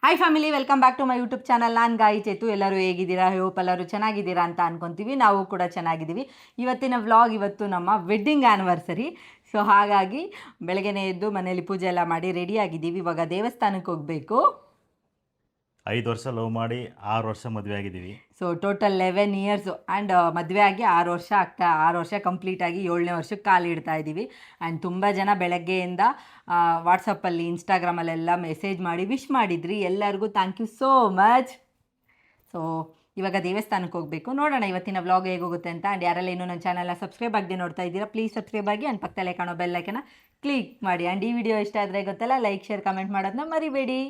Hi family, welcome back to my YouTube channel. ನಾನು ಗಾಯಿ ಚೇತು. ಎಲ್ಲರೂ ಹೇಗಿದ್ದೀರಾ? ಹೋಪ್ ಎಲ್ಲರೂ ಚೆನ್ನಾಗಿದ್ದೀರಾ ಅಂತ ಅನ್ಕೊತೀವಿ. ನಾವು ಕೂಡ ಚೆನ್ನಾಗಿದ್ದೀವಿ. ಇವತ್ತಿನ ವ್ಲಾಗ್ ಇವತ್ತು ನಮ್ಮ ವೆಡ್ಡಿಂಗ್ ಆ್ಯನಿವರ್ಸರಿ. ಸೊ ಹಾಗಾಗಿ ಬೆಳಗ್ಗೆನೇ ಎದ್ದು ಮನೇಲಿ ಪೂಜೆ ಎಲ್ಲ ಮಾಡಿ ರೆಡಿ ಆಗಿದ್ದೀವಿ. ಇವಾಗ ದೇವಸ್ಥಾನಕ್ಕೆ ಹೋಗಬೇಕು. 5 ವರ್ಷ ಲವ್ ಮಾಡಿ 6 ವರ್ಷ ಮದುವೆ ಆಗಿದ್ದೀವಿ. ಸೊ ಟೋಟಲ್ 11 ಇಯರ್ಸು ಆ್ಯಂಡ್ ಮದುವೆ ಆಗಿ 6 ವರ್ಷ ಆಗ್ತಾ 6 ವರ್ಷ ಕಂಪ್ಲೀಟಾಗಿ 7ನೇ ವರ್ಷಕ್ಕೆ ಕಾಲಿಡ್ತಾ ಇದ್ದೀವಿ. ಆ್ಯಂಡ್ ತುಂಬ ಜನ ಬೆಳಗ್ಗೆಯಿಂದ ವಾಟ್ಸಪ್ಪಲ್ಲಿ ಇನ್ಸ್ಟಾಗ್ರಾಮಲ್ಲೆಲ್ಲ ಮೆಸೇಜ್ ಮಾಡಿ ವಿಶ್ ಮಾಡಿದ್ರಿ. ಎಲ್ಲರಿಗೂ thank you so much. So ಇವಾಗ ದೇವಸ್ಥಾನಕ್ಕೆ ಹೋಗಬೇಕು. ನೋಡೋಣ ಇವತ್ತಿನ ವ್ಲಾಗ್ ಹೇಗೋಗುತ್ತೆ ಅಂತ. ಆ್ಯಂಡ್ ಯಾರೆಲ್ಲ ಇನ್ನೂ ನನ್ನ ಚಾನಲ್ನ ಸಬ್ಸ್ಕ್ರೈಬ್ ಆಗದೆ ನೋಡ್ತಾ ಇದ್ದೀರಾ, ಪ್ಲೀಸ್ ಸಬ್ಸ್ಕ್ರೈಬ್ ಆಗಿ ಆ್ಯಂಡ್ ಪಕ್ಕದಲ್ಲೇ ಕಾಣೋ ಬೆಲ್ಲೈಕನ್ನ ಕ್ಲಿಕ್ ಮಾಡಿ. ಆ್ಯಂಡ್ ಈ ವಿಡಿಯೋ ಇಷ್ಟ ಆದರೆ ಗೊತ್ತಲ್ಲ, ಲೈಕ್ ಶೇರ್ ಕಮೆಂಟ್ ಮಾಡೋದನ್ನ ಮರಿಬೇಡಿ.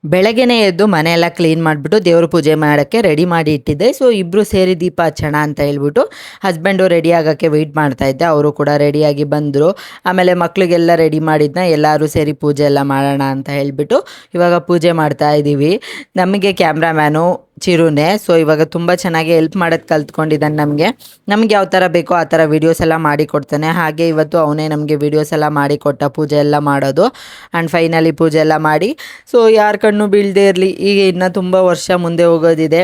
ಬೆಳಗ್ಗೆನೇ ಎದ್ದು ಮನೆಯೆಲ್ಲ ಕ್ಲೀನ್ ಮಾಡಿಬಿಟ್ಟು ದೇವ್ರ ಪೂಜೆ ಮಾಡೋಕ್ಕೆ ರೆಡಿ ಮಾಡಿ ಇಟ್ಟಿದ್ದೆ. ಸೊ ಇಬ್ಬರು ಸೇರಿ ದೀಪ ಹಚ್ಚೋಣ ಅಂತ ಹೇಳ್ಬಿಟ್ಟು ಹಸ್ಬೆಂಡು ರೆಡಿ ಆಗೋಕ್ಕೆ ವೆಯ್ಟ್ ಮಾಡ್ತಾಯಿದ್ದೆ. ಅವರು ಕೂಡ ರೆಡಿಯಾಗಿ ಬಂದರು. ಆಮೇಲೆ ಮಕ್ಕಳಿಗೆಲ್ಲ ರೆಡಿ ಮಾಡಿದ್ನ ಎಲ್ಲರೂ ಸೇರಿ ಪೂಜೆ ಎಲ್ಲ ಮಾಡೋಣ ಅಂತ ಹೇಳಿಬಿಟ್ಟು ಇವಾಗ ಪೂಜೆ ಮಾಡ್ತಾ ಇದ್ದೀವಿ. ನಮಗೆ ಕ್ಯಾಮ್ರಾಮ್ಯಾನು ಚಿರುನೇ. ಸೊ ಇವಾಗ ತುಂಬ ಚೆನ್ನಾಗಿ ಹೆಲ್ಪ್ ಮಾಡೋದು ಕಲ್ತ್ಕೊಂಡಿದ್ದಾನೆ. ನಮಗೆ ಯಾವ ಥರ ಬೇಕೋ ಆ ಥರ ವೀಡಿಯೋಸ್ ಎಲ್ಲ ಮಾಡಿಕೊಡ್ತಾನೆ. ಹಾಗೆ ಇವತ್ತು ಅವನೇ ನಮಗೆ ವೀಡಿಯೋಸ್ ಎಲ್ಲ ಮಾಡಿಕೊಟ್ಟ ಪೂಜೆ ಎಲ್ಲ ಮಾಡೋದು. ಆ್ಯಂಡ್ ಫೈನಲಿ ಪೂಜೆ ಎಲ್ಲ ಮಾಡಿ, ಸೊ ಯಾರ ಕಣ್ಣು ಬೀಳದೇ ಇರಲಿ, ಈಗ ಇನ್ನು ತುಂಬ ವರ್ಷ ಮುಂದೆ ಹೋಗೋದಿದೆ.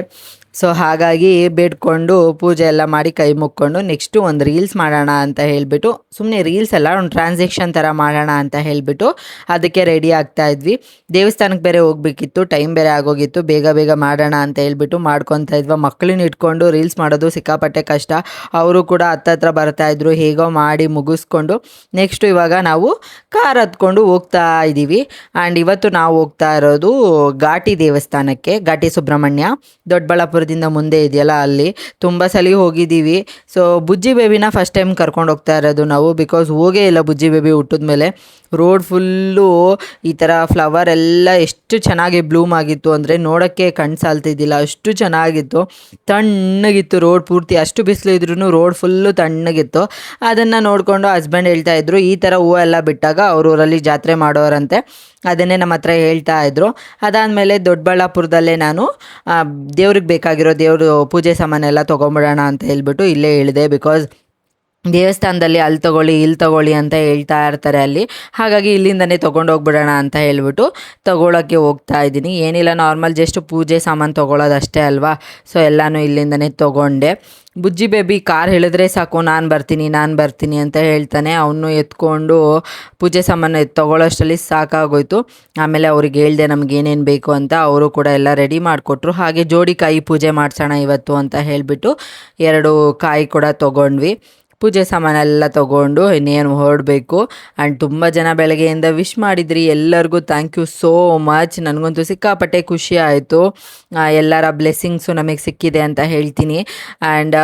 ಸೊ ಹಾಗಾಗಿ ಬೇಡ್ಕೊಂಡು ಪೂಜೆ ಎಲ್ಲ ಮಾಡಿ ಕೈ ಮುಕ್ಕೊಂಡು ನೆಕ್ಸ್ಟು ಒಂದು ರೀಲ್ಸ್ ಮಾಡೋಣ ಅಂತ ಹೇಳಿಬಿಟ್ಟು, ಸುಮ್ಮನೆ ರೀಲ್ಸ್ ಎಲ್ಲ ಒಂದು ಟ್ರಾನ್ಸಾಕ್ಷನ್ ಥರ ಮಾಡೋಣ ಅಂತ ಹೇಳಿಬಿಟ್ಟು ಅದಕ್ಕೆ ರೆಡಿ ಆಗ್ತಾ ಇದ್ವಿ. ದೇವಸ್ಥಾನಕ್ಕೆ ಬೇರೆ ಹೋಗ್ಬೇಕಿತ್ತು, ಟೈಮ್ ಬೇರೆ ಆಗೋಗಿತ್ತು. ಬೇಗ ಬೇಗ ಮಾಡೋಣ ಅಂತ ಹೇಳ್ಬಿಟ್ಟು ಮಾಡ್ಕೊತಾ ಇದ್ವಿ. ಮಕ್ಕಳನ್ನ ಇಟ್ಕೊಂಡು ರೀಲ್ಸ್ ಮಾಡೋದು ಸಿಕ್ಕಾಪಟ್ಟೆ ಕಷ್ಟ. ಅವರು ಕೂಡ ಹತ್ತತ್ರ ಬರ್ತಾಯಿದ್ರು. ಹೇಗೋ ಮಾಡಿ ಮುಗಿಸ್ಕೊಂಡು ನೆಕ್ಸ್ಟು ಇವಾಗ ನಾವು ಕಾರ್ ಹತ್ಕೊಂಡು ಹೋಗ್ತಾ ಇದ್ದೀವಿ. ಆ್ಯಂಡ್ ಇವತ್ತು ನಾವು ಹೋಗ್ತಾ ಇರೋದು ಘಾಟಿ ದೇವಸ್ಥಾನಕ್ಕೆ. ಘಾಟಿ ಸುಬ್ರಹ್ಮಣ್ಯ ದೊಡ್ಡಬಳ್ಳಾಪುರ ಮುಂದೆ ಇದೆಯಲ್ಲ, ಅಲ್ಲಿ ತುಂಬ ಸಲ ಹೋಗಿದ್ದೀವಿ. ಸೊ ಬುಜ್ಜಿ ಬೇಬಿನ ಫಸ್ಟ್ ಟೈಮ್ ಕರ್ಕೊಂಡು ಹೋಗ್ತಾ ಇರೋದು ನಾವು, ಬಿಕಾಸ್ ಹೋಗೇ ಇಲ್ಲ ಬುಜ್ಜಿ ಬೇಬಿ ಹುಟ್ಟಿದ ಮೇಲೆ. ರೋಡ್ ಫುಲ್ಲು ಈ ಥರ ಫ್ಲವರ್ ಎಲ್ಲ ಎಷ್ಟು ಚೆನ್ನಾಗಿ ಬ್ಲೂಮ್ ಆಗಿತ್ತು ಅಂದರೆ ನೋಡೋಕ್ಕೆ ಕಣ್ಣು ಸಾಲ್ತಿದ್ದಿಲ್ಲ, ಅಷ್ಟು ಚೆನ್ನಾಗಿತ್ತು. ತಣ್ಣಗಿತ್ತು ರೋಡ್ ಪೂರ್ತಿ, ಅಷ್ಟು ಬಿಸಿಲು ಇದ್ರೂ ರೋಡ್ ಫುಲ್ಲು ತಣ್ಣಗಿತ್ತು. ಅದನ್ನು ನೋಡಿಕೊಂಡು ಹಸ್ಬೆಂಡ್ ಹೇಳ್ತಾ ಇದ್ರು, ಈ ಥರ ಹೂವು ಎಲ್ಲ ಬಿಟ್ಟಾಗ ಅವ್ರ ಊರಲ್ಲಿ ಜಾತ್ರೆ ಮಾಡೋರಂತೆ. ಅದನ್ನೇ ನಮ್ಮ ಹತ್ರ ಹೇಳ್ತಾ ಇದ್ರು. ಅದಾದಮೇಲೆ ದೊಡ್ಡಬಳ್ಳಾಪುರದಲ್ಲೇ ನಾನು ದೇವ್ರಿಗೆ ಬೇಕಾಗಿರೋ ದೇವರು ಪೂಜೆ ಸಾಮಾನೆಲ್ಲ ತೊಗೊಂಬಿಡೋಣ ಅಂತ ಹೇಳ್ಬಿಟ್ಟು ಇಲ್ಲೇ ಹೇಳಿದೆ. ಬಿಕಾಸ್ ದೇವಸ್ಥಾನದಲ್ಲಿ ಅಲ್ಲಿ ತೊಗೊಳ್ಳಿ ಅಂತ ಹೇಳ್ತಾ ಇರ್ತಾರೆ ಅಲ್ಲಿ. ಹಾಗಾಗಿ ಇಲ್ಲಿಂದನೇ ತೊಗೊಂಡೋಗ್ಬಿಡೋಣ ಅಂತ ಹೇಳ್ಬಿಟ್ಟು ತೊಗೊಳಕ್ಕೆ ಹೋಗ್ತಾ ಇದ್ದೀನಿ. ಏನಿಲ್ಲ, ನಾರ್ಮಲ್ ಜಸ್ಟ್ ಪೂಜೆ ಸಾಮಾನು ತೊಗೊಳೋದಷ್ಟೇ ಅಲ್ವಾ. ಸೊ ಎಲ್ಲನೂ ಇಲ್ಲಿಂದನೇ ತೊಗೊಂಡೆ. ಬುಜ್ಜಿ ಬೇಬಿ ಕಾರ್ ಹೇಳಿದ್ರೆ ಸಾಕು, ನಾನು ಬರ್ತೀನಿ ಅಂತ ಹೇಳ್ತಾನೆ. ಅವನು ಎತ್ಕೊಂಡು ಪೂಜೆ ಸಾಮಾನು ತೊಗೊಳ್ಳೋಷ್ಟರಲ್ಲಿ ಸಾಕಾಗೋಯ್ತು. ಆಮೇಲೆ ಅವ್ರಿಗೆ ಹೇಳ್ದೆ ನಮಗೇನೇನು ಬೇಕು ಅಂತ. ಅವರು ಕೂಡ ಎಲ್ಲ ರೆಡಿ ಮಾಡಿಕೊಟ್ರು. ಹಾಗೆ ಜೋಡಿ ಕಾಯಿ ಪೂಜೆ ಮಾಡಿಸೋಣ ಇವತ್ತು ಅಂತ ಹೇಳಿಬಿಟ್ಟು 2 ಕಾಯಿ ಕೂಡ ತೊಗೊಂಡ್ವಿ. ಪೂಜೆ ಸಾಮಾನೆಲ್ಲ ತೊಗೊಂಡು ಇನ್ನೇನು ಹೊರಡಬೇಕು. ಆ್ಯಂಡ್ ತುಂಬ ಜನ ಬೆಳಗ್ಗೆಯಿಂದ ವಿಶ್ ಮಾಡಿದ್ರಿ. ಎಲ್ಲರಿಗೂ ಥ್ಯಾಂಕ್ ಯು ಸೋ ಮಚ್. ನನಗಂತೂ ಸಿಕ್ಕಾಪಟ್ಟೆ ಖುಷಿ ಆಯಿತು. ಎಲ್ಲರ ಬ್ಲೆಸ್ಸಿಂಗ್ಸು ನಮಗೆ ಸಿಕ್ಕಿದೆ ಅಂತ ಹೇಳ್ತೀನಿ. ಆ್ಯಂಡ್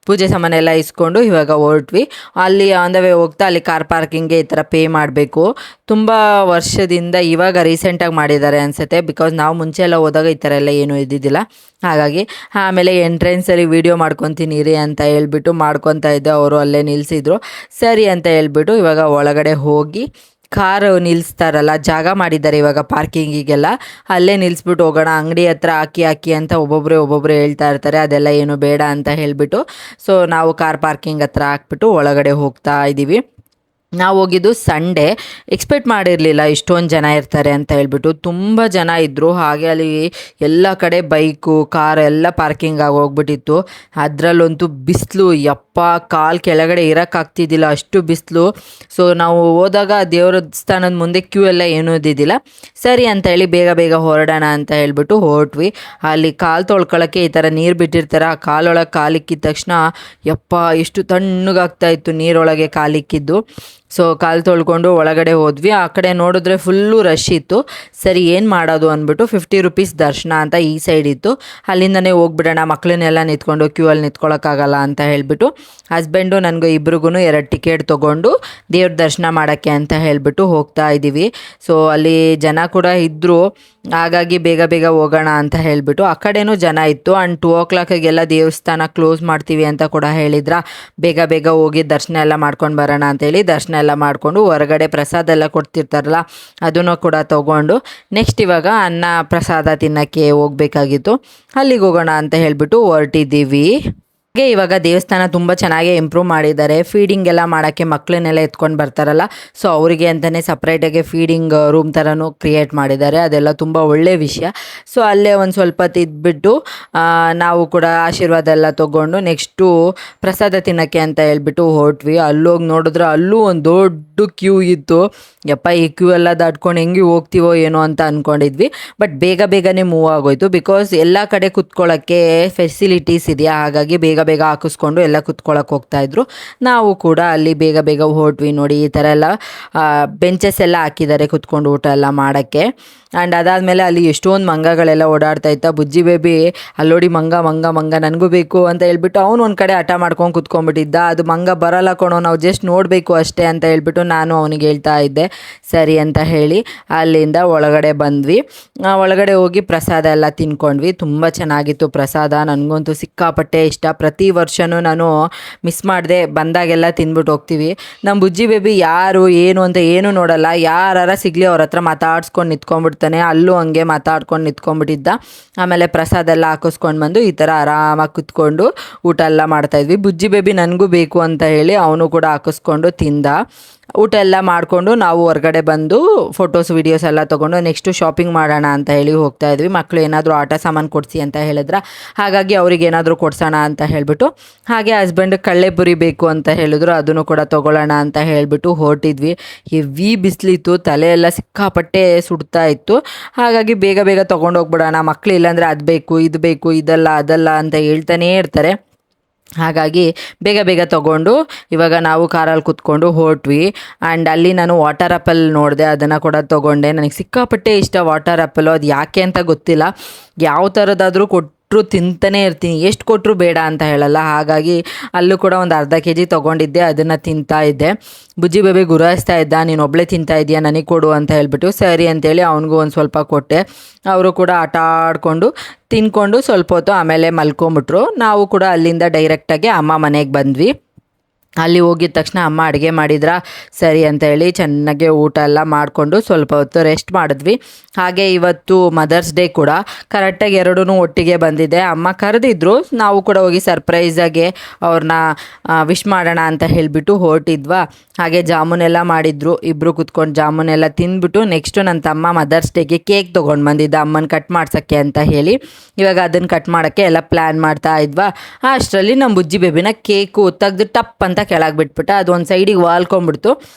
ಪೂಜೆ ಸಾಮಾನೆಲ್ಲ ಇಸ್ಕೊಂಡು ಇವಾಗ ಹೊರಟ್ವಿ. ಅಲ್ಲಿ ಆನ್ ದ ವೇ ಹೋಗ್ತಾ ಅಲ್ಲಿ ಕಾರ್ ಪಾರ್ಕಿಂಗ್ಗೆ ಈ ಥರ ಪೇ ಮಾಡಬೇಕು. ತುಂಬ ವರ್ಷದಿಂದ ಇವಾಗ ರೀಸೆಂಟಾಗಿ ಮಾಡಿದ್ದಾರೆ ಅನಿಸುತ್ತೆ. ಬಿಕಾಸ್ ನಾವು ಮುಂಚೆ ಎಲ್ಲ ಹೋದಾಗ ಈ ಥರ ಎಲ್ಲ ಏನೂ ಇದ್ದಿದ್ದಿಲ್ಲ. ಹಾಗಾಗಿ ಆಮೇಲೆ ಎಂಟ್ರೆನ್ಸಲ್ಲಿ ವೀಡಿಯೋ ಮಾಡ್ಕೊತೀನಿ ರೀ ಅಂತ ಹೇಳ್ಬಿಟ್ಟು ಮಾಡ್ಕೊತಾ ಇದ್ದೆ. ಅವರು ಅಲ್ಲೇ ನಿಲ್ಲಿಸಿದ್ರು. ಸರಿ ಅಂತ ಹೇಳ್ಬಿಟ್ಟು ಇವಾಗ ಒಳಗಡೆ ಹೋಗಿ ಕಾರು ನಿಲ್ಲಿಸ್ತಾರಲ್ಲ, ಜಾಗ ಮಾಡಿದ್ದಾರೆ ಇವಾಗ ಪಾರ್ಕಿಂಗಿಗೆಲ್ಲ, ಅಲ್ಲೇ ನಿಲ್ಲಿಸ್ಬಿಟ್ಟು ಹೋಗೋಣ, ಅಂಗಡಿ ಹತ್ರ ಹಾಕಿ ಅಂತ ಒಬ್ಬೊಬ್ಬರೇ ಹೇಳ್ತಾ ಇರ್ತಾರೆ. ಅದೆಲ್ಲ ಏನು ಬೇಡ ಅಂತ ಹೇಳಿಬಿಟ್ಟು ಸೊ ನಾವು ಕಾರ್ ಪಾರ್ಕಿಂಗ್ ಹತ್ರ ಹಾಕ್ಬಿಟ್ಟು ಒಳಗಡೆ ಹೋಗ್ತಾ ಇದ್ದೀವಿ. ನಾವು ಹೋಗಿದ್ದು ಸಂಡೇ. ಎಕ್ಸ್ಪೆಕ್ಟ್ ಮಾಡಿರಲಿಲ್ಲ ಇಷ್ಟೊಂದು ಜನ ಇರ್ತಾರೆ ಅಂತ ಹೇಳ್ಬಿಟ್ಟು. ತುಂಬ ಜನ ಇದ್ದರು. ಹಾಗೆ ಅಲ್ಲಿ ಎಲ್ಲ ಕಡೆ ಬೈಕು ಕಾರ್ ಎಲ್ಲ ಪಾರ್ಕಿಂಗ್ ಆಗಿ ಹೋಗ್ಬಿಟ್ಟಿತ್ತು. ಅದರಲ್ಲಂತೂ ಬಿಸಿಲು, ಕಾಲು ಕೆಳಗಡೆ ಇರೋಕ್ಕಾಗ್ತಿದ್ದಿಲ್ಲ, ಅಷ್ಟು ಬಿಸಿಲು. ಸೊ ನಾವು ಹೋದಾಗ ದೇವಸ್ಥಾನದ ಮುಂದೆ ಕ್ಯೂ ಎಲ್ಲ ಏನೂ ಇದ್ದಿದ್ದಿಲ್ಲ. ಸರಿ ಅಂತ ಹೇಳಿ ಬೇಗ ಹೊರಡೋಣ ಅಂತ ಹೇಳ್ಬಿಟ್ಟು ಹೊರಟ್ವಿ. ಅಲ್ಲಿ ಕಾಲು ತೊಳ್ಕೊಳ್ಳೋಕ್ಕೆ ಈ ಥರ ನೀರು ಬಿಟ್ಟಿರ್ತಾರೆ. ಆ ಕಾಲೊಳಗೆ ಕಾಲಿಕ್ಕಿದ ತಕ್ಷಣ ಎಷ್ಟು ತಣ್ಣಗಾಗ್ತಾಯಿತ್ತು ನೀರೊಳಗೆ ಕಾಲಿಕ್ಕಿದ್ದು. ಸೊ ಕಾಲು ತೊಳ್ಕೊಂಡು ಒಳಗಡೆ ಹೋದ್ವಿ. ಆ ಕಡೆ ನೋಡಿದ್ರೆ ಫುಲ್ಲು ರಶ್ ಇತ್ತು. ಸರಿ ಏನು ಮಾಡೋದು ಅಂದ್ಬಿಟ್ಟು 50 ರೂಪೀಸ್ ದರ್ಶನ ಅಂತ ಈ ಸೈಡ್ ಇತ್ತು. ಅಲ್ಲಿಂದನೇ ಹೋಗ್ಬಿಡೋಣ, ಮಕ್ಕಳನ್ನೆಲ್ಲ ನಿಂತ್ಕೊಂಡು ಕ್ಯೂ ಅಲ್ಲಿ ನಿಂತ್ಕೊಳ್ಳೋಕ್ಕಾಗಲ್ಲ ಅಂತ ಹೇಳಿಬಿಟ್ಟು ಹಸ್ಬೆಂಡು ನನಗೂ ಇಬ್ರಿಗೂ 2 ಟಿಕೆಟ್ ತೊಗೊಂಡು ದೇವ್ರ ದರ್ಶನ ಮಾಡೋಕ್ಕೆ ಅಂತ ಹೇಳಿಬಿಟ್ಟು ಹೋಗ್ತಾ ಇದ್ದೀವಿ. ಸೊ ಅಲ್ಲಿ ಜನ ಕೂಡ ಇದ್ದರು. ಹಾಗಾಗಿ ಬೇಗ ಹೋಗೋಣ ಅಂತ ಹೇಳಿಬಿಟ್ಟು ಆ ಕಡೆನೂ ಜನ ಇತ್ತು. ಆ್ಯಂಡ್ 2 o'clockಗೆಲ್ಲ ದೇವಸ್ಥಾನ ಕ್ಲೋಸ್ ಮಾಡ್ತೀವಿ ಅಂತ ಕೂಡ ಹೇಳಿದ್ರ. ಬೇಗ ಹೋಗಿ ದರ್ಶನ ಎಲ್ಲ ಮಾಡ್ಕೊಂಡು ಬರೋಣ ಅಂತೇಳಿ ದರ್ಶನ ಎಲ್ಲ ಮಾಡಿಕೊಂಡು ಹೊರಗಡೆ ಪ್ರಸಾದ ಎಲ್ಲ ಕೊಡ್ತಿರ್ತಾರಲ್ಲ ಅದನ್ನು ಕೂಡ ತೊಗೊಂಡು ನೆಕ್ಸ್ಟ್ ಇವಾಗ ಅನ್ನ ಪ್ರಸಾದ ತಿನ್ನೋಕ್ಕೆ ಹೋಗಬೇಕಾಗಿತ್ತು. ಅಲ್ಲಿಗೆ ಹೋಗೋಣ ಅಂತ ಹೇಳಿಬಿಟ್ಟು ಹೊರಟಿದ್ದೀವಿ. ಹಾಗೆ ಇವಾಗ ದೇವಸ್ಥಾನ ತುಂಬ ಚೆನ್ನಾಗಿ ಇಂಪ್ರೂವ್ ಮಾಡಿದ್ದಾರೆ. ಫೀಡಿಂಗ್ ಎಲ್ಲ ಮಾಡೋಕ್ಕೆ ಮಕ್ಕಳನ್ನೆಲ್ಲ ಎತ್ಕೊಂಡು ಬರ್ತಾರಲ್ಲ, ಸೊ ಅವರಿಗೆ ಅಂತಲೇ ಸಪ್ರೇಟಾಗಿ ಫೀಡಿಂಗ್ ರೂಮ್ ಥರನೂ ಕ್ರಿಯೇಟ್ ಮಾಡಿದ್ದಾರೆ. ಅದೆಲ್ಲ ತುಂಬ ಒಳ್ಳೆಯ ವಿಷಯ. ಸೊ ಅಲ್ಲೇ ಒಂದು ಸ್ವಲ್ಪ ತಿದ್ಬಿಟ್ಟು ನಾವು ಕೂಡ ಆಶೀರ್ವಾದ ಎಲ್ಲ ತೊಗೊಂಡು ನೆಕ್ಸ್ಟು ಪ್ರಸಾದ ತಿನ್ನೋಕ್ಕೆ ಅಂತ ಹೇಳ್ಬಿಟ್ಟು ಹೊರಟ್ವಿ. ಅಲ್ಲೋಗಿ ನೋಡಿದ್ರೆ ಅಲ್ಲೂ ಒಂದು ದೊಡ್ಡ ಕ್ಯೂ ಇತ್ತು. ಯಪ್ಪ, ಈ ಕ್ಯೂ ಎಲ್ಲ ದಾಟ್ಕೊಂಡು ಹೆಂಗೆ ಹೋಗ್ತೀವೋ ಏನೋ ಅಂತ ಅಂದ್ಕೊಂಡಿದ್ವಿ. ಬಟ್ ಬೇಗನೆ ಮೂವ್ ಆಗೋಯ್ತು. ಬಿಕಾಸ್ ಎಲ್ಲ ಕಡೆ ಕುತ್ಕೊಳ್ಳೋಕ್ಕೆ ಫೆಸಿಲಿಟೀಸ್ ಇದೆಯಾ, ಹಾಗಾಗಿ ಬೇಗ ಹಾಕಿಸ್ಕೊಂಡು ಎಲ್ಲ ಕುತ್ಕೊಳ್ಳೋಕೆ ಹೋಗ್ತಾಯಿದ್ರು. ನಾವು ಕೂಡ ಅಲ್ಲಿ ಬೇಗ ಹೊರಟ್ವಿ. ನೋಡಿ, ಈ ಥರ ಎಲ್ಲ ಬೆಂಚಸ್ ಎಲ್ಲ ಹಾಕಿದ್ದಾರೆ ಕುತ್ಕೊಂಡು ಊಟ ಎಲ್ಲ ಮಾಡೋಕ್ಕೆ. ಆ್ಯಂಡ್ ಅದಾದಮೇಲೆ ಅಲ್ಲಿ ಎಷ್ಟೊಂದು ಮಂಗಗಳೆಲ್ಲ ಓಡಾಡ್ತಾ ಇತ್ತು. ಬುಜ್ಜಿ ಬೇಬಿ ಅಲ್ಲೋಡಿ ಮಂಗ ನನಗೂ ಬೇಕು ಅಂತ ಹೇಳ್ಬಿಟ್ಟು ಅವನು ಒಂದು ಕಡೆ ಹಠ ಮಾಡ್ಕೊಂಡು ಕುತ್ಕೊಂಡ್ಬಿಟ್ಟಿದ್ದ. ಅದು ಮಂಗ ಬರಲ್ಲ ಕಣೋ, ನಾವು ಜಸ್ಟ್ ನೋಡಬೇಕು ಅಷ್ಟೇ ಅಂತ ಹೇಳ್ಬಿಟ್ಟು ನಾನು ಅವನಿಗೆ ಹೇಳ್ತಾ ಇದ್ದೆ. ಸರಿ ಅಂತ ಹೇಳಿ ಅಲ್ಲಿಂದ ಒಳಗಡೆ ಬಂದ್ವಿ. ಒಳಗಡೆ ಹೋಗಿ ಪ್ರಸಾದ ಎಲ್ಲ ತಿನ್ಕೊಂಡ್ವಿ. ತುಂಬ ಚೆನ್ನಾಗಿತ್ತು ಪ್ರಸಾದ. ನನಗಂತೂ ಸಿಕ್ಕಾಪಟ್ಟೆ ಇಷ್ಟ. ಪ್ರತಿ ವರ್ಷವೂ ನಾನು ಮಿಸ್ ಮಾಡದೆ ಬಂದಾಗೆಲ್ಲ ತಿಂದ್ಬಿಟ್ಟು ಹೋಗ್ತೀವಿ. ನಮ್ಮ ಬುಜ್ಜಿ ಬೇಬಿ ಯಾರು ಏನು ಅಂತ ಏನೂ ನೋಡಲ್ಲ. ಯಾರ ಸಿಗಲಿ ಅವ್ರ ಹತ್ರ ಮಾತಾಡ್ಸ್ಕೊಂಡು ನಿಂತ್ಕೊಂಡ್ಬಿಡ್ತಾನೆ. ಅಲ್ಲೂ ಹಂಗೆ ಮಾತಾಡ್ಕೊಂಡು ನಿಂತ್ಕೊಂಡ್ಬಿಟ್ಟಿದ್ದ. ಆಮೇಲೆ ಪ್ರಸಾದ ಎಲ್ಲ ಹಾಕಿಸ್ಕೊಂಡು ಬಂದು ಈ ಥರ ಆರಾಮಾಗಿ ಕುತ್ಕೊಂಡು ಊಟ ಎಲ್ಲ ಮಾಡ್ತಾಯಿದ್ವಿ. ಬುಜ್ಜಿ ಬೇಬಿ ನನಗೂ ಬೇಕು ಅಂತ ಹೇಳಿ ಅವನು ಕೂಡ ಹಾಕಿಸ್ಕೊಂಡು ತಿಂದ. ಊಟ ಎಲ್ಲ ಮಾಡಿಕೊಂಡು ನಾವು ಹೊರಗಡೆ ಬಂದು ಫೋಟೋಸ್ ವೀಡಿಯೋಸ್ ಎಲ್ಲ ತೊಗೊಂಡು ನೆಕ್ಸ್ಟು ಶಾಪಿಂಗ್ ಮಾಡೋಣ ಅಂತ ಹೇಳಿ ಹೋಗ್ತಾ ಇದ್ವಿ. ಮಕ್ಕಳು ಏನಾದರೂ ಆಟ ಸಾಮಾನು ಕೊಡಿಸಿ ಅಂತ ಹೇಳಿದ್ರೆ, ಹಾಗಾಗಿ ಅವ್ರಿಗೆ ಏನಾದರೂ ಕೊಡ್ಸೋಣ ಅಂತ ಹೇಳಿಬಿಟ್ಟು, ಹಾಗೆ ಹಸ್ಬೆಂಡ್ ಕಳ್ಳೆಪುರಿ ಬೇಕು ಅಂತ ಹೇಳಿದ್ರು, ಅದನ್ನು ಕೂಡ ತೊಗೊಳ್ಳೋಣ ಅಂತ ಹೇಳಿಬಿಟ್ಟು ಹೊರಟಿದ್ವಿ. ಹೆವಿ ಬಿಸಿಲಿತ್ತು, ತಲೆ ಎಲ್ಲ ಸಿಕ್ಕಾಪಟ್ಟೆ ಸುಡ್ತಾ ಇತ್ತು. ಹಾಗಾಗಿ ಬೇಗ ತೊಗೊಂಡು ಹೋಗ್ಬಿಡೋಣ, ಮಕ್ಕಳು ಇಲ್ಲಾಂದರೆ ಅದು ಬೇಕು ಇದು ಬೇಕು ಅದಲ್ಲ ಅಂತ ಹೇಳ್ತಾನೇ ಇರ್ತಾರೆ. ಹಾಗಾಗಿ ಬೇಗ ತೊಗೊಂಡು ಇವಾಗ ನಾವು ಕಾರಲ್ಲಿ ಕೂತ್ಕೊಂಡು ಹೊರಟ್ವಿ. ಆ್ಯಂಡ್ ಅಲ್ಲಿ ನಾನು ವಾಟರ್ ಆ್ಯಪಲ್ ನೋಡಿದೆ, ಅದನ್ನು ಕೂಡ ತೊಗೊಂಡೆ. ನನಗೆ ಸಿಕ್ಕಾಪಟ್ಟೆ ಇಷ್ಟ ವಾಟರ್ ಆ್ಯಪಲು. ಅದು ಯಾಕೆ ಅಂತ ಗೊತ್ತಿಲ್ಲ, ಯಾವ ಥರದಾದರೂ ಕೊಟ್ಟರು ತಿಂತಾನೇ ಇರ್ತೀನಿ, ಎಷ್ಟು ಕೊಟ್ಟರು ಬೇಡ ಅಂತ ಹೇಳಲ್ಲ. ಹಾಗಾಗಿ ಅಲ್ಲೂ ಕೂಡ ಒಂದು ಅರ್ಧ kg ತೊಗೊಂಡಿದ್ದೆ, ಅದನ್ನು ತಿಂತಾ ಇದ್ದೆ. ಬುಜ್ಜಿ ಬೇಬಿ ಗುರಾಯಿಸ್ತಾ ಇದ್ದ, ನೀನು ಒಬ್ಬಳೇ ತಿಂತಾ ಇದೆಯಾ, ನನಗೆ ಕೊಡು ಅಂತ ಹೇಳ್ಬಿಟ್ಟು. ಸರಿ ಅಂತೇಳಿ ಅವನಿಗೂ ಒಂದು ಸ್ವಲ್ಪ ಕೊಟ್ಟೆ. ಅವರು ಕೂಡ ಆಟ ಆಡಿಕೊಂಡು ತಿನ್ಕೊಂಡು ಸ್ವಲ್ಪ ಹೊತ್ತು ಆಮೇಲೆ ಮಲ್ಕೊಂಬಿಟ್ರು. ನಾವು ಕೂಡ ಅಲ್ಲಿಂದ ಡೈರೆಕ್ಟಾಗಿ ಅಮ್ಮ ಮನೆಗೆ ಬಂದ್ವಿ. ಅಲ್ಲಿ ಹೋಗಿದ ತಕ್ಷಣ ಅಮ್ಮ ಅಡುಗೆ ಮಾಡಿದ್ರ, ಸರಿ ಅಂತ ಹೇಳಿ ಚೆನ್ನಾಗೆ ಊಟ ಎಲ್ಲ ಮಾಡಿಕೊಂಡು ಸ್ವಲ್ಪ ಹೊತ್ತು ರೆಸ್ಟ್ ಮಾಡಿದ್ವಿ. ಹಾಗೆ ಇವತ್ತು ಮದರ್ಸ್ ಡೇ ಕೂಡ ಕರೆಕ್ಟಾಗಿ ಎರಡೂ ಒಟ್ಟಿಗೆ ಬಂದಿದೆ. ಅಮ್ಮ ಕರೆದಿದ್ರು, ನಾವು ಕೂಡ ಹೋಗಿ ಸರ್ಪ್ರೈಸಾಗಿ ಅವ್ರನ್ನ ವಿಶ್ ಮಾಡೋಣ ಅಂತ ಹೇಳಿಬಿಟ್ಟು ಹೊರಟಿದ್ವಾ. ಹಾಗೆ ಜಾಮೂನೆಲ್ಲ ಮಾಡಿದ್ರು, ಇಬ್ಬರು ಕುತ್ಕೊಂಡು ಜಾಮೂನೆಲ್ಲ ತಿಂದ್ಬಿಟ್ಟು ನೆಕ್ಸ್ಟು ನನ್ನ ತಮ್ಮ ಮದರ್ಸ್ ಡೇಗೆ ಕೇಕ್ ತೊಗೊಂಡು ಬಂದಿದ್ದ ಅಮ್ಮನ ಕಟ್ ಮಾಡ್ಸೋಕ್ಕೆ ಅಂತ ಹೇಳಿ. ಇವಾಗ ಅದನ್ನು ಕಟ್ ಮಾಡೋಕ್ಕೆ ಎಲ್ಲ ಪ್ಲ್ಯಾನ್ ಮಾಡ್ತಾ ಇದ್ವಾ. ಅಷ್ಟರಲ್ಲಿ ನಮ್ಮ ಬುಜ್ಜಿ ಬೇಬಿನ ಕೇಕು ತೆಗ್ದು ಟಪ್ ಅಂತ ಕೆಳಗೆ ಬಿಟ್ಬಿಟ್ಟು ಅದು ಒಂದು ಸೈಡಿಗೆ ವಾಲ್ಕೊಂಡ್ಬಿಡ್ತು.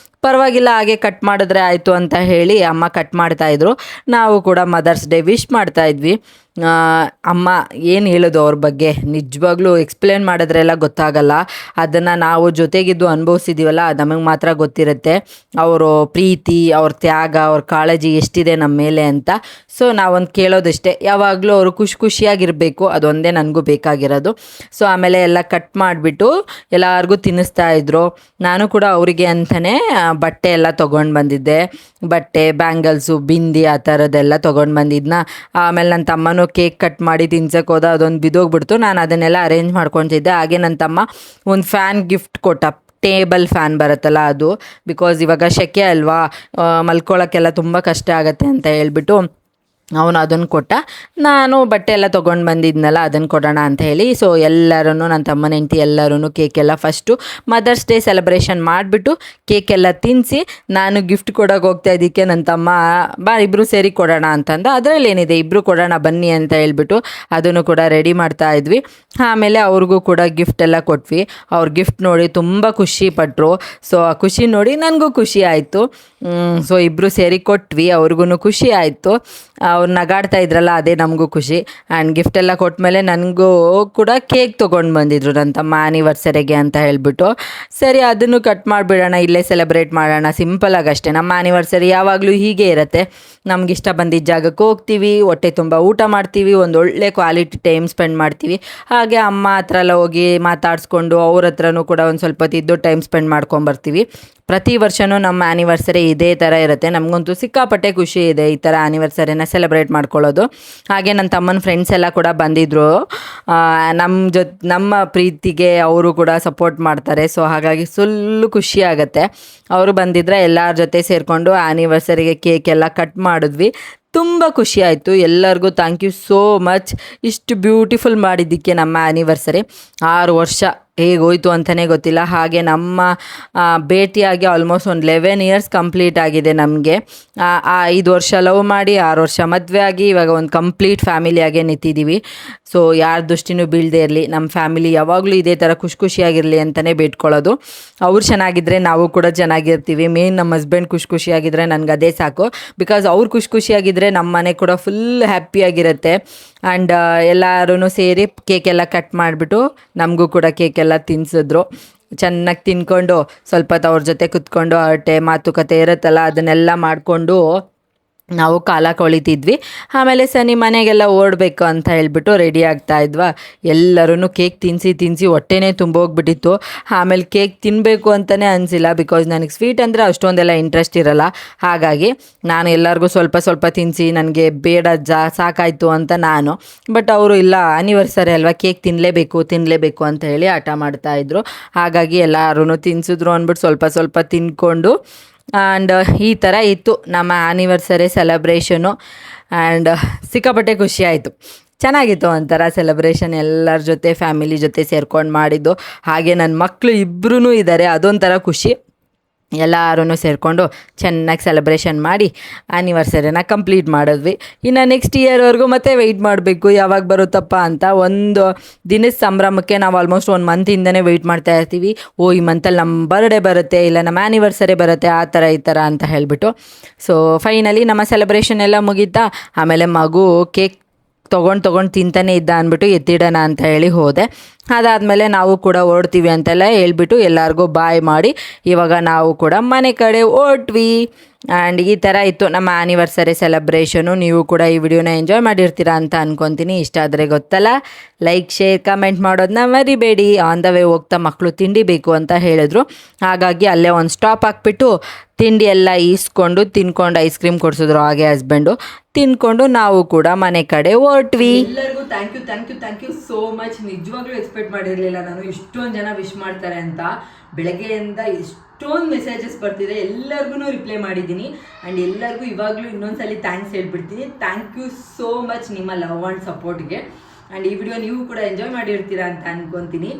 ಪರವಾಗಿಲ್ಲ, ಹಾಗೆ ಕಟ್ ಮಾಡಿದ್ರೆ ಆಯಿತು ಅಂತ ಹೇಳಿ ಅಮ್ಮ ಕಟ್ ಮಾಡ್ತಾಯಿದ್ರು. ನಾವು ಕೂಡ ಮದರ್ಸ್ ಡೇ ವಿಶ್ ಮಾಡ್ತಾಯಿದ್ವಿ. ಅಮ್ಮ ಏನು ಹೇಳೋದು ಅವ್ರ ಬಗ್ಗೆ, ನಿಜವಾಗ್ಲೂ ಎಕ್ಸ್ಪ್ಲೇನ್ ಮಾಡಿದ್ರೆಲ್ಲ ಗೊತ್ತಾಗಲ್ಲ. ಅದನ್ನು ನಾವು ಜೊತೆಗಿದ್ದು ಅನುಭವಿಸಿದ್ದೀವಲ್ಲ, ಅದು ನಮಗೆ ಮಾತ್ರ ಗೊತ್ತಿರುತ್ತೆ. ಅವರು ಪ್ರೀತಿ, ಅವ್ರ ತ್ಯಾಗ, ಅವ್ರ ಕಾಳಜಿ ಎಷ್ಟಿದೆ ನಮ್ಮ ಮೇಲೆ ಅಂತ. ಸೊ ನಾವೊಂದು ಕೇಳೋದಷ್ಟೇ, ಯಾವಾಗಲೂ ಅವರು ಖುಷಿಯಾಗಿರಬೇಕು, ಅದೊಂದೇ ನನಗೂ ಬೇಕಾಗಿರೋದು. ಸೊ ಆಮೇಲೆ ಎಲ್ಲ ಕಟ್ ಮಾಡಿಬಿಟ್ಟು ಎಲ್ಲರಿಗೂ ತಿನ್ನಿಸ್ತಾಯಿದ್ರು. ನಾನು ಕೂಡ ಅವರಿಗೆ ಅಂತಲೇ ಬಟ್ಟೆ ಎಲ್ಲ ತೊಗೊಂಡು ಬಂದಿದ್ದೆ. ಬಟ್ಟೆ, ಬ್ಯಾಂಗಲ್ಸು, ಬಿಂದಿ ಆ ಥರದ್ದೆಲ್ಲ ತೊಗೊಂಡು ಬಂದಿದ್ನ. ಆಮೇಲೆ ನನ್ನ ತಮ್ಮನೂ ಕೇಕ್ ಕಟ್ ಮಾಡಿ ತಿನ್ಸಕ್ಕೆ ಹೋದ, ಅದೊಂದು ಬಿದ್ದೋಗ್ಬಿಡ್ತು. ನಾನು ಅದನ್ನೆಲ್ಲ ಅರೇಂಜ್ ಮಾಡ್ಕೊತಿದ್ದೆ. ಹಾಗೆ ನನ್ನ ತಮ್ಮ ಒಂದು ಫ್ಯಾನ್ ಗಿಫ್ಟ್ ಕೊಟ್ಟ, ಟೇಬಲ್ ಫ್ಯಾನ್ ಬರುತ್ತಲ್ಲ ಅದು. ಬಿಕಾಸ್ ಇವಾಗ ಸೆಕೆ ಅಲ್ವಾ, ಮಲ್ಕೊಳ್ಳೋಕ್ಕೆಲ್ಲ ತುಂಬ ಕಷ್ಟ ಆಗುತ್ತೆ ಅಂತ ಹೇಳ್ಬಿಟ್ಟು ಅವನು ಅದನ್ನು ಕೊಟ್ಟ. ನಾನು ಬಟ್ಟೆ ಎಲ್ಲ ತೊಗೊಂಡು ಬಂದಿದ್ನಲ್ಲ, ಅದನ್ನು ಕೊಡೋಣ ಅಂತ ಹೇಳಿ. ಸೊ ಎಲ್ಲರೂ, ನನ್ನ ತಮ್ಮನ ಹೆಂಡತಿ ಎಲ್ಲರೂ ಕೇಕೆಲ್ಲ ಫಸ್ಟು ಮದರ್ಸ್ ಡೇ ಸೆಲೆಬ್ರೇಷನ್ ಮಾಡಿಬಿಟ್ಟು ಕೇಕೆಲ್ಲ ತಿನ್ನಿಸಿ, ನಾನು ಗಿಫ್ಟ್ ಕೊಡೋಕೆ ಹೋಗ್ತಾ ಇದ್ದಕ್ಕೆ ನನ್ನ ತಮ್ಮ ಬಾ ಇಬ್ಬರು ಸೇರಿ ಕೊಡೋಣ ಅಂತಂದ. ಅದರಲ್ಲೇನಿದೆ, ಇಬ್ಬರು ಕೊಡೋಣ ಬನ್ನಿ ಅಂತ ಹೇಳ್ಬಿಟ್ಟು ಅದನ್ನು ಕೂಡ ರೆಡಿ ಮಾಡ್ತಾ ಇದ್ವಿ. ಆಮೇಲೆ ಅವ್ರಿಗೂ ಕೂಡ ಗಿಫ್ಟ್ ಎಲ್ಲ ಕೊಟ್ವಿ. ಅವ್ರ ಗಿಫ್ಟ್ ನೋಡಿ ತುಂಬ ಖುಷಿ ಪಟ್ಟರು. ಸೊ ಆ ಖುಷಿ ನೋಡಿ ನನಗೂ ಖುಷಿ ಆಯಿತು. ಸೊ ಇಬ್ಬರು ಸೇರಿ ಕೊಟ್ವಿ, ಅವ್ರಿಗೂ ಖುಷಿ ಆಯಿತು. ಅವ್ರು ನಗಾಡ್ತಾ ಇದ್ರಲ್ಲ, ಅದೇ ನಮಗೂ ಖುಷಿ. ಆ್ಯಂಡ್ ಗಿಫ್ಟ್ ಎಲ್ಲ ಕೊಟ್ಟಮೇಲೆ ನನಗೂ ಕೂಡ ಕೇಕ್ ತೊಗೊಂಡು ಬಂದಿದ್ರು ನನ್ನ ತಮ್ಮ ಆ್ಯನಿವರ್ಸರಿಗೆ ಅಂತ ಹೇಳಿಬಿಟ್ಟು. ಸರಿ, ಅದನ್ನು ಕಟ್ ಮಾಡಿಬಿಡೋಣ, ಇಲ್ಲೇ ಸೆಲೆಬ್ರೇಟ್ ಮಾಡೋಣ ಸಿಂಪಲಾಗಿ ಅಷ್ಟೇ. ನಮ್ಮ ಆ್ಯನಿವರ್ಸರಿ ಯಾವಾಗಲೂ ಹೀಗೆ ಇರುತ್ತೆ. ನಮಗಿಷ್ಟ ಬಂದಿದ್ದ ಜಾಗಕ್ಕೆ ಹೋಗ್ತೀವಿ, ಹೊಟ್ಟೆ ತುಂಬ ಊಟ ಮಾಡ್ತೀವಿ, ಒಂದು ಒಳ್ಳೆ ಕ್ವಾಲಿಟಿ ಟೈಮ್ ಸ್ಪೆಂಡ್ ಮಾಡ್ತೀವಿ. ಹಾಗೆ ಅಮ್ಮ ಹತ್ರ ಎಲ್ಲ ಹೋಗಿ ಮಾತಾಡಿಸ್ಕೊಂಡು ಅವ್ರ ಹತ್ರನೂ ಕೂಡ ಒಂದು ಸ್ವಲ್ಪ ಹೊತ್ತಿದ್ದು ಟೈಮ್ ಸ್ಪೆಂಡ್ ಮಾಡ್ಕೊಂಬರ್ತೀವಿ. ಪ್ರತಿ ವರ್ಷವೂ ನಮ್ಮ ಆ್ಯನಿವರ್ಸರಿ ಇದೇ ಥರ ಇರುತ್ತೆ. ನಮಗಂತೂ ಸಿಕ್ಕಾಪಟ್ಟೆ ಖುಷಿ ಇದೆ ಈ ಥರ ಆ್ಯನಿವರ್ಸರಿನ ಸೆಲೆಬ್ರೇಟ್ ಮಾಡ್ಕೊಳ್ಳೋದು. ಹಾಗೆ ನನ್ನ ತಮ್ಮನ ಫ್ರೆಂಡ್ಸ್ ಎಲ್ಲ ಕೂಡ ಬಂದಿದ್ದರು. ನಮ್ಮ ಪ್ರೀತಿಗೆ ಅವರು ಕೂಡ ಸಪೋರ್ಟ್ ಮಾಡ್ತಾರೆ. ಸೊ ಹಾಗಾಗಿ ಫುಲ್ಲು ಖುಷಿ ಆಗುತ್ತೆ. ಅವರು ಬಂದಿದ್ದರೆ ಎಲ್ಲರ ಜೊತೆ ಸೇರಿಕೊಂಡು ಆ್ಯನಿವರ್ಸರಿಗೆ ಕೇಕ್ ಎಲ್ಲ ಕಟ್ ಮಾಡಿದ್ವಿ. ತುಂಬ ಖುಷಿ ಆಯಿತು. ಎಲ್ಲರಿಗೂ ಥ್ಯಾಂಕ್ ಯು ಸೋ ಮಚ್ ಇಷ್ಟು ಬ್ಯೂಟಿಫುಲ್ ಮಾಡಿದ್ದಕ್ಕೆ. ನಮ್ಮ ಆ್ಯನಿವರ್ಸರಿ 6 ವರ್ಷ ಹೇಗೋಯ್ತು ಅಂತಲೇ ಗೊತ್ತಿಲ್ಲ. ಹಾಗೆ ನಮ್ಮ ಭೇಟಿಯಾಗಿ ಆಲ್ಮೋಸ್ಟ್ ಒಂದು 11 ಇಯರ್ಸ್ ಕಂಪ್ಲೀಟ್ ಆಗಿದೆ ನಮಗೆ. 5 ವರ್ಷ ಲವ್ ಮಾಡಿ 6 ವರ್ಷ ಮದುವೆ ಆಗಿ ಇವಾಗ ಒಂದು ಕಂಪ್ಲೀಟ್ ಫ್ಯಾಮಿಲಿಯಾಗೆ ನಿಂತಿದ್ದೀವಿ. ಸೊ ಯಾರ ದೃಷ್ಟಿನೂ ಬೀಳದೇ ಇರಲಿ, ನಮ್ಮ ಫ್ಯಾಮಿಲಿ ಯಾವಾಗಲೂ ಇದೇ ಥರ ಖುಷಿಯಾಗಿರಲಿ ಅಂತಲೇ ಬೇಡ್ಕೊಳ್ಳೋದು. ಅವ್ರು ಚೆನ್ನಾಗಿದ್ದರೆ ನಾವು ಕೂಡ ಚೆನ್ನಾಗಿರ್ತೀವಿ. ಮೇನ್ ನಮ್ಮ ಹಸ್ಬೆಂಡ್ ಖುಷಿಯಾಗಿದ್ದರೆ ನನಗೆ ಅದೇ ಸಾಕು. ಬಿಕಾಸ್ ಅವ್ರು ಖುಷಿಯಾಗಿದ್ದರೆ ನಮ್ಮ ಮನೆ ಕೂಡ ಫುಲ್ ಹ್ಯಾಪಿಯಾಗಿರುತ್ತೆ. ಆ್ಯಂಡ್ ಎಲ್ಲರೂ ಸೇರಿ ಕೇಕೆಲ್ಲ ಕಟ್ ಮಾಡಿಬಿಟ್ಟು ನಮಗೂ ಕೂಡ ಕೇಕೆಲ್ಲ ತಿನ್ನಿಸಿದ್ರು. ಚೆನ್ನಾಗಿ ತಿನ್ಕೊಂಡು ಸ್ವಲ್ಪ ಹೊತ್ತು ಅವ್ರ ಜೊತೆ ಕುತ್ಕೊಂಡು ಹರಟೆ ಮಾತುಕತೆ ಇರುತ್ತಲ್ಲ ಅದನ್ನೆಲ್ಲ ಮಾಡಿಕೊಂಡು ನಾವು ಕಾಲ ಕಳೀತಿದ್ವಿ. ಆಮೇಲೆ ಸನಿ ಮನೆಗೆಲ್ಲ ಓಡಬೇಕು ಅಂತ ಹೇಳ್ಬಿಟ್ಟು ರೆಡಿ ಆಗ್ತಾಯಿದ್ವಾ. ಎಲ್ಲರೂ ಕೇಕ್ ತಿನ್ನಿಸಿ ಹೊಟ್ಟೆನೇ ತುಂಬೋಗ್ಬಿಟ್ಟಿತ್ತು. ಆಮೇಲೆ ಕೇಕ್ ತಿನ್ನಬೇಕು ಅಂತಲೇ ಅನಿಸಿಲ್ಲ. ಬಿಕಾಸ್ ನನಗೆ ಸ್ವೀಟ್ ಅಂದರೆ ಅಷ್ಟೊಂದೆಲ್ಲ ಇಂಟ್ರೆಸ್ಟ್ ಇರೋಲ್ಲ. ಹಾಗಾಗಿ ನಾನು ಎಲ್ಲರಿಗೂ ಸ್ವಲ್ಪ ತಿನ್ನಿಸಿ ನನಗೆ ಬೇಡ ಸಾಕಾಯಿತು ಅಂತ ನಾನು. ಬಟ್ ಅವರು ಇಲ್ಲ, ಆ್ಯನಿವರ್ಸರಿ ಅಲ್ವಾ, ಕೇಕ್ ತಿನ್ನಲೇಬೇಕು ಅಂತ ಹೇಳಿ ಹಠ ಮಾಡ್ತಾಯಿದ್ರು. ಹಾಗಾಗಿ ಎಲ್ಲರೂ ತಿನ್ನಿಸಿದ್ರು ಅಂದ್ಬಿಟ್ಟು ಸ್ವಲ್ಪ ತಿಂದ್ಕೊಂಡು ಆ್ಯಂಡ್ ಈ ಥರ ಇತ್ತು ನಮ್ಮ ಆ್ಯನಿವರ್ಸರಿ ಸೆಲೆಬ್ರೇಷನು. ಆ್ಯಂಡ್ ಸಿಕ್ಕಾಪಟ್ಟೆ ಖುಷಿ ಆಯಿತು. ಚೆನ್ನಾಗಿತ್ತು ಒಂಥರ ಸೆಲೆಬ್ರೇಷನ್, ಎಲ್ಲರ ಜೊತೆ ಫ್ಯಾಮಿಲಿ ಜೊತೆ ಸೇರ್ಕೊಂಡು ಮಾಡಿದ್ದು. ಹಾಗೆ ನನ್ನ ಮಕ್ಕಳು ಇಬ್ಬರೂ ಇದ್ದಾರೆ, ಅದೊಂಥರ ಖುಷಿ. ಎಲ್ಲರೂ ಸೇರಿಕೊಂಡು ಚೆನ್ನಾಗಿ ಸೆಲೆಬ್ರೇಷನ್ ಮಾಡಿ ಆ್ಯನಿವರ್ಸರಿನ ಕಂಪ್ಲೀಟ್ ಮಾಡಿದ್ವಿ. ಇನ್ನು ನೆಕ್ಸ್ಟ್ ಇಯರ್ವರೆಗೂ ಮತ್ತೆ ವೆಯ್ಟ್ ಮಾಡಬೇಕು ಯಾವಾಗ ಬರುತ್ತಪ್ಪ ಅಂತ. ಒಂದು ದಿನದ ಸಂಭ್ರಮಕ್ಕೆ ನಾವು ಆಲ್ಮೋಸ್ಟ್ 1 ಮಂತಿಂದನೇ ವೆಯ್ಟ್ ಮಾಡ್ತಾ ಇರ್ತೀವಿ. ಈ ಮಂತಲ್ಲಿ ನಮ್ಮ ಬರ್ಡೇ ಬರುತ್ತೆ, ಇಲ್ಲ ನಮ್ಮ ಆ್ಯನಿವರ್ಸರಿ ಬರುತ್ತೆ, ಆ ಥರ ಈ ಥರ ಅಂತ ಹೇಳಿಬಿಟ್ಟು. ಸೊ ಫೈನಲಿ ನಮ್ಮ ಸೆಲೆಬ್ರೇಷನ್ ಎಲ್ಲ ಮುಗೀತಾ. ಆಮೇಲೆ ಮಗು ಕೇಕ್ ತೊಗೊಂಡು ತಿಂತಾನೆ ಇದ್ದ ಅಂದ್ಬಿಟ್ಟು ಎತ್ತಿಡೋಣ ಅಂತ ಹೇಳಿ ಹೋದೆ. ಅದಾದಮೇಲೆ ನಾವು ಕೂಡ ಓಡ್ತೀವಿ ಅಂತೆಲ್ಲ ಹೇಳ್ಬಿಟ್ಟು ಎಲ್ಲರಿಗೂ ಬಾಯ್ ಮಾಡಿ ಇವಾಗ ನಾವು ಕೂಡ ಮನೆ ಕಡೆ ಹೊರಟ್ವಿ. ಆ್ಯಂಡ್ ಈ ಥರ ಇತ್ತು ನಮ್ಮ ಆ್ಯನಿವರ್ಸರಿ ಸೆಲೆಬ್ರೇಷನು. ನೀವು ಕೂಡ ಈ ವಿಡಿಯೋನ ಎಂಜಾಯ್ ಮಾಡಿರ್ತೀರಾ ಅಂತ ಅಂದ್ಕೊತೀನಿ. ಇಷ್ಟ ಆದರೆ ಗೊತ್ತಲ್ಲ, ಲೈಕ್ ಶೇರ್ ಕಮೆಂಟ್ ಮಾಡೋದನ್ನ ಮರಿಬೇಡಿ. ಆನ್ ದ ವೇ ಹೋಗ್ತಾ ಮಕ್ಕಳು ತಿಂಡಿ ಬೇಕು ಅಂತ ಹೇಳಿದ್ರು. ಹಾಗಾಗಿ ಅಲ್ಲೇ ಒಂದು ಸ್ಟಾಪ್ ಹಾಕ್ಬಿಟ್ಟು ತಿಂಡಿ ಎಲ್ಲ ಈಸ್ಕೊಂಡು ತಿನ್ಕೊಂಡು ಐಸ್ ಕ್ರೀಮ್ ಕೊಡಿಸಿದ್ರು ಹಾಗೆ ಹಸ್ಬೆಂಡು. ತಿನ್ಕೊಂಡು ನಾವು ಕೂಡ ಮನೆ ಕಡೆ ಹೊರಟ್ವಿ. ಎಲ್ಲರಿಗೂ ಥ್ಯಾಂಕ್ ಯು ಸೋ ಮಚ್. ನಿಜವಾಗ್ಲೂ ಎಕ್ಸ್ಪೆಕ್ಟ್ ಮಾಡಿರಲಿಲ್ಲ ನಾನು ಇಷ್ಟೊಂದು ಜನ ವಿಶ್ ಮಾಡ್ತಾರೆ ಅಂತ. ಬೆಳಗ್ಗೆಯಿಂದ ಎಷ್ಟೊಂದು ಮೆಸೇಜಸ್ ಬರ್ತಿದೆ, ಎಲ್ಲರಿಗೂ ರಿಪ್ಲೈ ಮಾಡಿದ್ದೀನಿ. ಆ್ಯಂಡ್ ಎಲ್ಲರಿಗೂ ಇವಾಗಲೂ ಇನ್ನೊಂದ್ಸಲಿ ಥ್ಯಾಂಕ್ಸ್ ಹೇಳ್ಬಿಡ್ತೀನಿ. ಥ್ಯಾಂಕ್ ಯು ಸೋ ಮಚ್ ನಿಮ್ಮ ಲವ್ ಆ್ಯಂಡ್ ಸಪೋರ್ಟ್ಗೆ. ಆ್ಯಂಡ್ ಈ ವಿಡಿಯೋ ನೀವು ಕೂಡ ಎಂಜಾಯ್ ಮಾಡಿರ್ತೀರಾ ಅಂತ ಅಂದ್ಕೊತೀನಿ.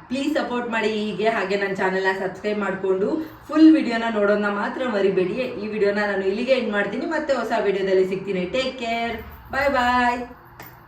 ಪ್ಲೀಸ್ ಸಪೋರ್ಟ್ ಮಾಡಿ ಹೀಗೆ. ಹಾಗೆ ನನ್ನ ಚಾನಲ್ನ ಸಬ್ಸ್ಕ್ರೈಬ್ ಮಾಡಿಕೊಂಡು ಫುಲ್ ವಿಡಿಯೋನ ನೋಡೋದನ್ನ ಮಾತ್ರ ಮರಿಬೇಡಿ. ಈ ವಿಡಿಯೋನ ನಾನು ಇಲ್ಲಿಗೆ ಎಂಡ್ ಮಾಡ್ತೀನಿ. ಮತ್ತೆ ಹೊಸ ವಿಡಿಯೋದಲ್ಲಿ ಸಿಗ್ತೀನಿ. ಟೇಕ್ ಕೇರ್, ಬಾಯ್.